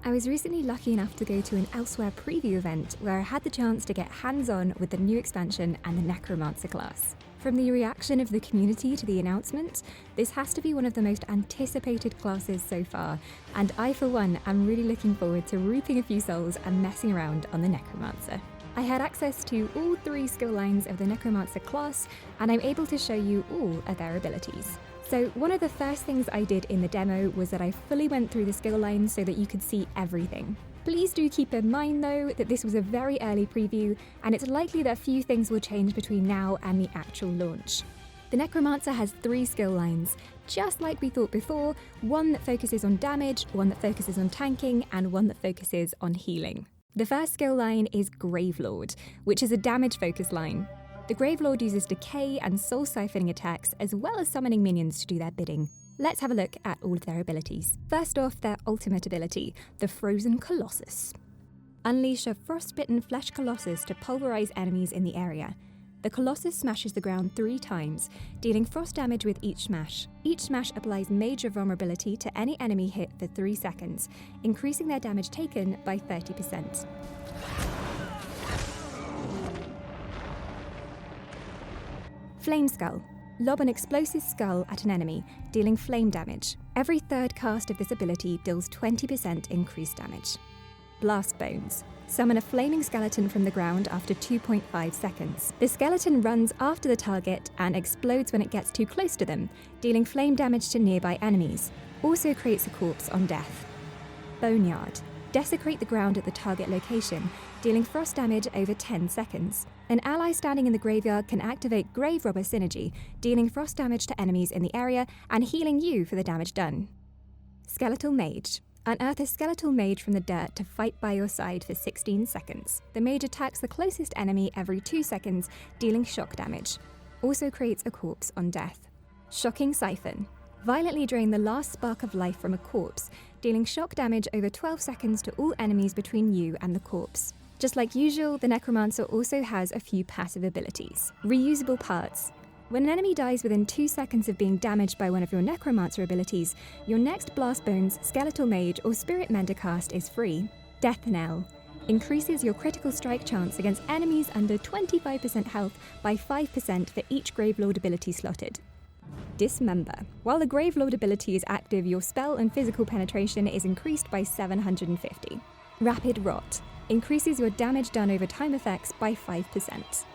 I was recently lucky enough to go to an Elsweyr preview event where I had the chance to get hands-on with the new expansion and the Necromancer class. From the reaction of the community to the announcement, this has to be one of the most anticipated classes so far, and I for one am really looking forward to reaping a few souls and messing around on the Necromancer. I had access to all 3 skill lines of the Necromancer class, and I'm able to show you all of their abilities. So one of the first things I did in the demo was that I fully went through the skill lines so that you could see everything. Please do keep in mind though that this was a very early preview, and it's likely that a few things will change between now and the actual launch. The Necromancer has 3 skill lines, just like we thought before, one that focuses on damage, one that focuses on tanking, and one that focuses on healing. The first skill line is Gravelord, which is a damage-focused line. The Gravelord uses decay and soul siphoning attacks, as well as summoning minions to do their bidding. Let's have a look at all of their abilities. First off, their ultimate ability, the Frozen Colossus. Unleash a frostbitten flesh colossus to pulverize enemies in the area. The Colossus smashes the ground 3 times, dealing frost damage with each smash. Each smash applies major vulnerability to any enemy hit for 3 seconds, increasing their damage taken by 30%. Flame Skull. Lob an explosive skull at an enemy, dealing flame damage. Every 3rd cast of this ability deals 20% increased damage. Blast Bones. Summon a flaming skeleton from the ground after 2.5 seconds. The skeleton runs after the target and explodes when it gets too close to them, dealing flame damage to nearby enemies. Also creates a corpse on death. Boneyard. Desecrate the ground at the target location, dealing frost damage over 10 seconds. An ally standing in the graveyard can activate Grave Robber Synergy, dealing frost damage to enemies in the area and healing you for the damage done. Skeletal Mage. Unearth a skeletal mage from the dirt to fight by your side for 16 seconds. The mage attacks the closest enemy every 2 seconds, dealing shock damage. Also creates a corpse on death. Shocking Siphon. Violently drain the last spark of life from a corpse, dealing shock damage over 12 seconds to all enemies between you and the corpse. Just like usual, the Necromancer also has a few passive abilities. Reusable Parts. When an enemy dies within 2 seconds of being damaged by one of your Necromancer abilities, your next Blast Bones, Skeletal Mage, or Spirit Mender cast is free. Death Knell. Increases your critical strike chance against enemies under 25% health by 5% for each Gravelord ability slotted. Dismember. While the Gravelord ability is active, your spell and physical penetration is increased by 750. Rapid Rot. Increases your damage done over time effects by 5%.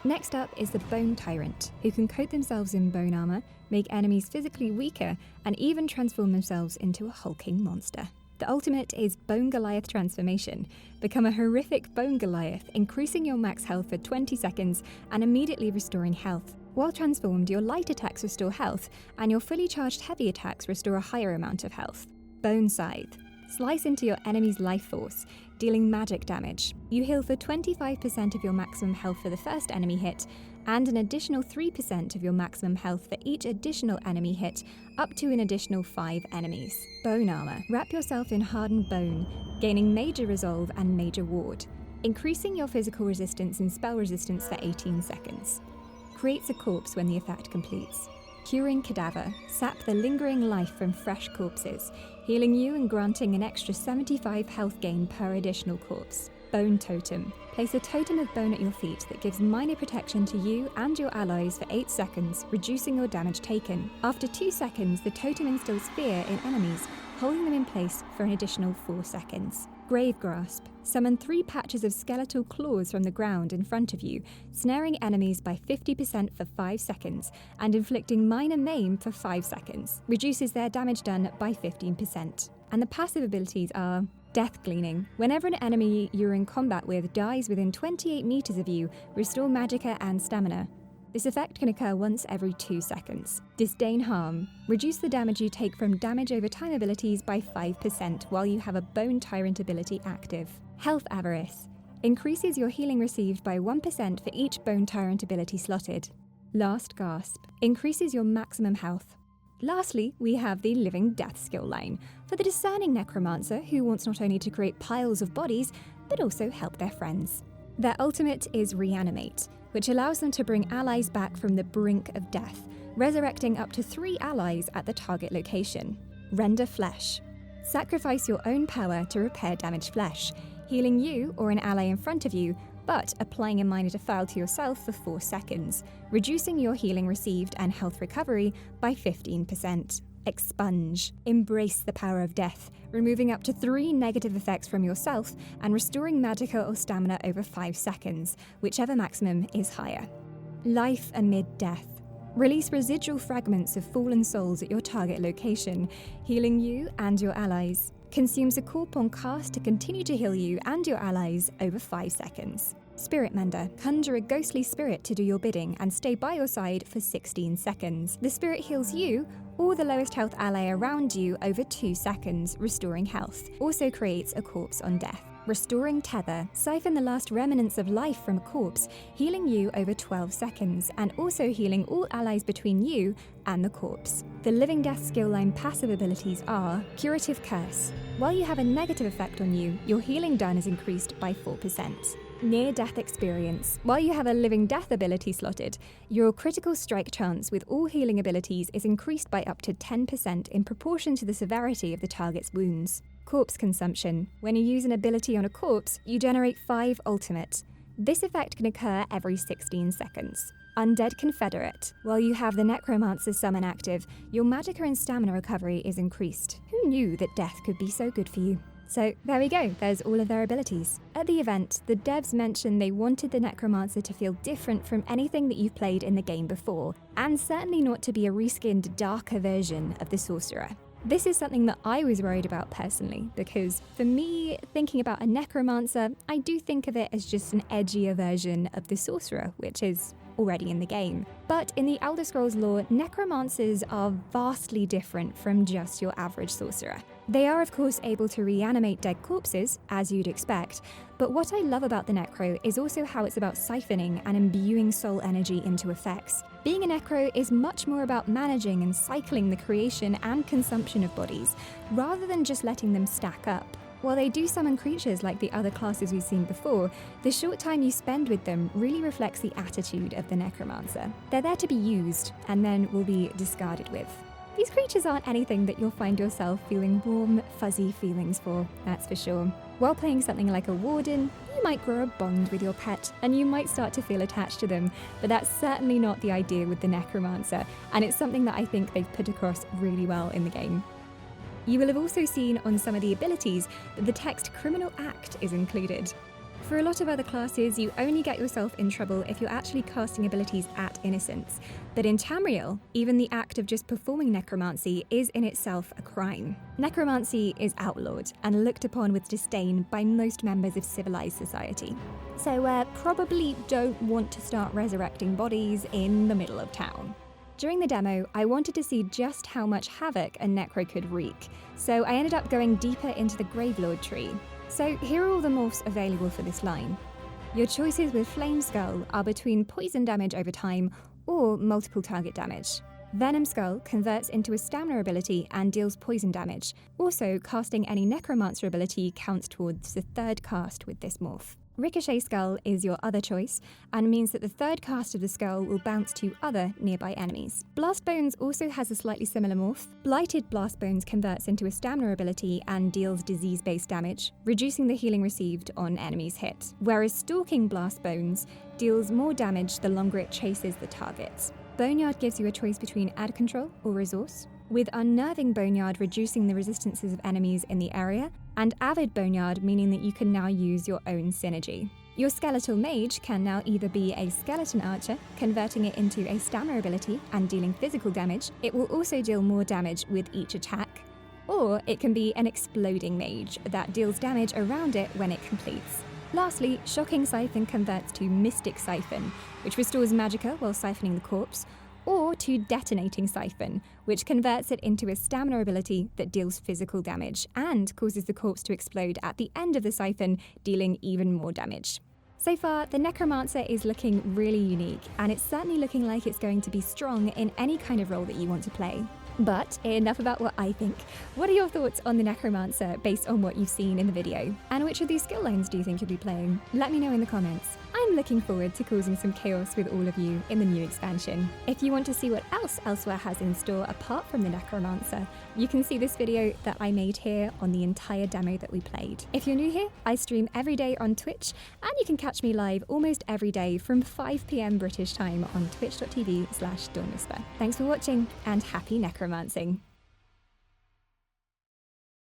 Next up is the Bone Tyrant, who can coat themselves in bone armor, make enemies physically weaker, and even transform themselves into a hulking monster. The ultimate is Bone Goliath Transformation. Become a horrific Bone Goliath, increasing your max health for 20 seconds and immediately restoring health. While transformed, your light attacks restore health, and your fully charged heavy attacks restore a higher amount of health. Bone Scythe. Slice into your enemy's life force, dealing magic damage. You heal for 25% of your maximum health for the first enemy hit, and an additional 3% of your maximum health for each additional enemy hit, up to an additional 5 enemies. Bone Armor. Wrap yourself in hardened bone, gaining major resolve and major ward, increasing your physical resistance and spell resistance for 18 seconds. Creates a corpse when the effect completes. Curing Cadaver. Sap the lingering life from fresh corpses, healing you and granting an extra 75 health gain per additional corpse. Bone Totem. Place a totem of bone at your feet that gives minor protection to you and your allies for 8 seconds, reducing your damage taken. After 2 seconds, the totem instills fear in enemies, holding them in place for an additional 4 seconds. Grave Grasp. Summon 3 patches of skeletal claws from the ground in front of you, snaring enemies by 50% for 5 seconds, and inflicting minor maim for 5 seconds. Reduces their damage done by 15%. And the passive abilities are Death Gleaning. Whenever an enemy you're in combat with dies within 28 meters of you, restore magicka and stamina. This effect can occur once every 2 seconds. Disdain Harm. Reduce the damage you take from damage over time abilities by 5% while you have a Bone Tyrant ability active. Health Avarice. Increases your healing received by 1% for each Bone Tyrant ability slotted. Last Gasp. Increases your maximum health. Lastly, we have the Living Death skill line, for the discerning Necromancer who wants not only to create piles of bodies, but also help their friends. Their ultimate is Reanimate, which allows them to bring allies back from the brink of death, resurrecting up to 3 allies at the target location. Render Flesh. Sacrifice your own power to repair damaged flesh, healing you or an ally in front of you, but applying a minor defile to yourself for 4 seconds, reducing your healing received and health recovery by 15%. Expunge. Embrace the power of death, removing up to 3 negative effects from yourself and restoring magicka or stamina over 5 seconds, whichever maximum is higher. Life amid death. Release residual fragments of fallen souls at your target location, healing you and your allies. Consumes a corp on cast to continue to heal you and your allies over 5 seconds. Spirit Mender. Conjure a ghostly spirit to do your bidding and stay by your side for 16 seconds. The spirit heals you or the lowest health ally around you over 2 seconds, restoring health. Also creates a corpse on death. Restoring Tether. Siphon the last remnants of life from a corpse, healing you over 12 seconds, and also healing all allies between you and the corpse. The Living Death skill line passive abilities are Curative Curse. While you have a negative effect on you, your healing done is increased by 4%. Near-Death Experience. While you have a Living Death ability slotted, your critical strike chance with all healing abilities is increased by up to 10% in proportion to the severity of the target's wounds. Corpse Consumption. When you use an ability on a corpse, you generate 5 ultimate. This effect can occur every 16 seconds. Undead Confederate. While you have the Necromancer summon active, your magicka and stamina recovery is increased. Who knew that death could be so good for you? So there we go, there's all of their abilities. At the event, the devs mentioned they wanted the Necromancer to feel different from anything that you've played in the game before, and certainly not to be a reskinned, darker version of the Sorcerer. This is something that I was worried about personally, because for me, thinking about a Necromancer, I do think of it as just an edgier version of the Sorcerer, which is already in the game. But in the Elder Scrolls lore, Necromancers are vastly different from just your average Sorcerer. They are of course able to reanimate dead corpses, as you'd expect, but what I love about the Necro is also how it's about siphoning and imbuing soul energy into effects. Being a Necro is much more about managing and cycling the creation and consumption of bodies, rather than just letting them stack up. While they do summon creatures like the other classes we've seen before, the short time you spend with them really reflects the attitude of the Necromancer. They're there to be used, and then will be discarded with. These creatures aren't anything that you'll find yourself feeling warm, fuzzy feelings for, that's for sure. While playing something like a Warden, you might grow a bond with your pet, and you might start to feel attached to them, but that's certainly not the idea with the Necromancer, and it's something that I think they've put across really well in the game. You will have also seen on some of the abilities that the text Criminal Act is included. For a lot of other classes, you only get yourself in trouble if you're actually casting abilities at innocence. But in Tamriel, even the act of just performing necromancy is in itself a crime. Necromancy is outlawed and looked upon with disdain by most members of civilized society. So probably don't want to start resurrecting bodies in the middle of town. During the demo, I wanted to see just how much havoc a necro could wreak, so I ended up going deeper into the Gravelord tree. So here are all the morphs available for this line. Your choices with Flame Skull are between poison damage over time or multiple target damage. Venom Skull converts into a stamina ability and deals poison damage. Also, casting any Necromancer ability counts towards the third cast with this morph. Ricochet Skull is your other choice, and means that the third cast of the skull will bounce to other nearby enemies. Blast Bones also has a slightly similar morph. Blighted Blast Bones converts into a stamina ability and deals disease-based damage, reducing the healing received on enemies hit. Whereas Stalking Blast Bones deals more damage the longer it chases the targets. Boneyard gives you a choice between Ad Control or Resource, with Unnerving Boneyard reducing the resistances of enemies in the area, and Avid Boneyard meaning that you can now use your own synergy. Your Skeletal Mage can now either be a Skeleton Archer, converting it into a stamina ability and dealing physical damage. It will also deal more damage with each attack. Or it can be an Exploding Mage that deals damage around it when it completes. Lastly, Shocking Siphon converts to Mystic Siphon, which restores magicka while siphoning the corpse, or to Detonating Siphon, which converts it into a stamina ability that deals physical damage and causes the corpse to explode at the end of the siphon, dealing even more damage. So far, the Necromancer is looking really unique, and it's certainly looking like it's going to be strong in any kind of role that you want to play. But enough about what I think. What are your thoughts on the Necromancer based on what you've seen in the video? And which of these skill lines do you think you'll be playing? Let me know in the comments. I'm I'm looking forward to causing some chaos with all of you in the new expansion. If you want to see what else Elsweyr has in store apart from the Necromancer, you can see this video that I made here on the entire demo that we played. If you're new here, I stream every day on Twitch, and you can catch me live almost every day from 5 PM British time on twitch.tv/dawnwhisper. Thanks for watching, and happy necromancing!